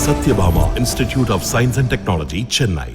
Satyabhama Institute of Science and Technology, Chennai.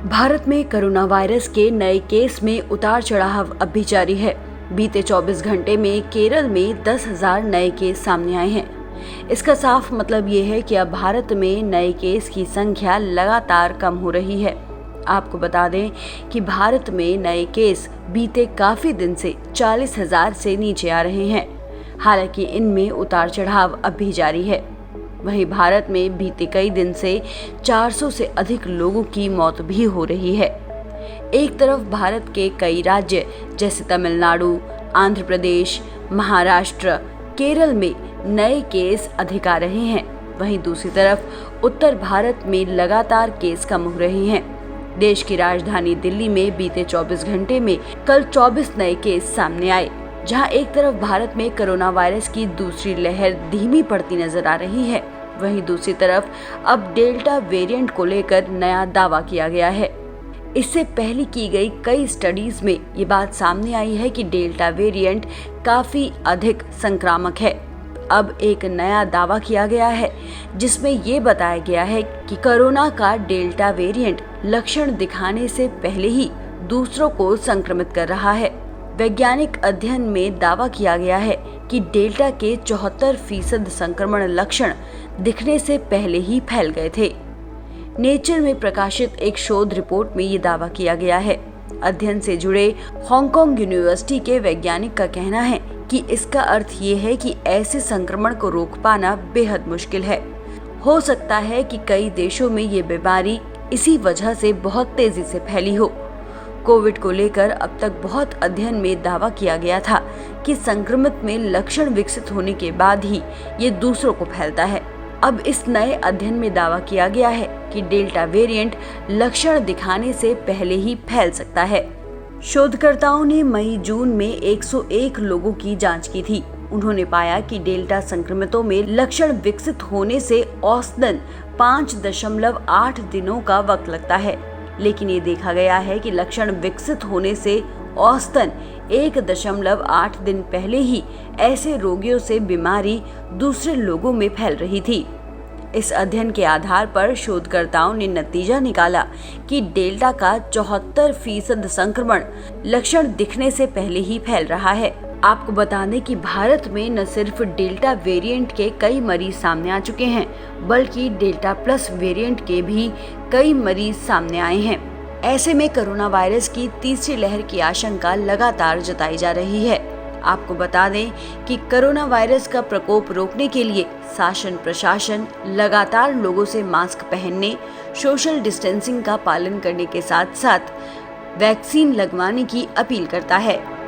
Bharat में corona virus के नए केस में उतार चढ़ाव अब भी जारी है। बीते 24 घंटे में केरल में 10,000 नए केस सामने आए हैं। इसका साफ मतलब ये है कि अब भारत में नए केस की संख्या लगातार कम हो रही है। आपको बता दें कि भारत में नए केस बीते काफी दिन से 40,000 से नीचे आ रहे हैं। हालांकि इनमें उतार चढ़ाव अब भी जारी है। वहीं भारत में बीते कई दिन से 400 से अधिक लोगों की मौत भी हो रही है। एक तरफ भारत के कई राज्य जैसे तमिलनाडु, आंध्र प्रदेश, महाराष्ट्र, केरल में नए केस अधिक आ रहे हैं, वहीं दूसरी तरफ उत्तर भारत में लगातार केस कम हो रहे हैं। देश की राजधानी दिल्ली में बीते 24 घंटे में कल 24 नए केस सामने आए, जहां एक तरफ भारत में कोरोना वायरस की दूसरी लहर धीमी पड़ती नजर आ रही है, वहीं दूसरी तरफ अब डेल्टा वेरिएंट को लेकर नया दावा किया गया है। इससे पहले की गई कई स्टडीज में ये बात सामने आई है कि डेल्टा वेरिएंट काफी अधिक संक्रामक है। अब एक नया दावा किया गया है जिसमें ये बताया गया है कि कोरोना का डेल्टा वेरिएंट लक्षण दिखाने से पहले ही दूसरों को संक्रमित कर रहा है। वैज्ञानिक अध्ययन में दावा किया गया है कि डेल्टा के 74% संक्रमण लक्षण दिखने से पहले ही फैल गए थे। नेचर में प्रकाशित एक शोध रिपोर्ट में ये दावा किया गया है। अध्ययन से जुड़े हांगकांग यूनिवर्सिटी के वैज्ञानिक का कहना है कि इसका अर्थ ये है कि ऐसे संक्रमण को रोक पाना बेहद मुश्किल है। हो सकता है कि कई देशों में ये बीमारी इसी वजह से बहुत तेजी से फैली हो। कोविड को लेकर अब तक बहुत अध्ययन में दावा किया गया था कि संक्रमित में लक्षण विकसित होने के बाद ही ये दूसरों को फैलता है। अब इस नए अध्ययन में दावा किया गया है कि डेल्टा वेरिएंट लक्षण दिखाने से पहले ही फैल सकता है। शोधकर्ताओं ने मई-जून में 101 लोगों की जांच की थी। उन्होंने पाया कि डेल्टा संक्रमितों में लक्षण विकसित होने से औसतन 5.8 दिनों का वक्त लगता है, लेकिन ये देखा गया है कि लक्षण विकसित होने से औसतन 1.8 दिन पहले ही ऐसे रोगियों से बीमारी दूसरे लोगों में फैल रही थी। इस अध्ययन के आधार पर शोधकर्ताओं ने नतीजा निकाला कि डेल्टा का 74% संक्रमण लक्षण दिखने से पहले ही फैल रहा है। आपको बता दें कि भारत में न सिर्फ डेल्टा वेरिएंट के कई मरीज सामने आ चुके हैं, बल्कि डेल्टा प्लस वेरिएंट के भी कई मरीज सामने आए हैं। ऐसे में कोरोना वायरस की तीसरी लहर की आशंका लगातार जताई जा रही है। आपको बता दें कि कोरोना वायरस का प्रकोप रोकने के लिए शासन प्रशासन लगातार लोगों से मास्क पहनने, सोशल डिस्टेंसिंग का पालन करने के साथ साथ वैक्सीन लगवाने की अपील करता है।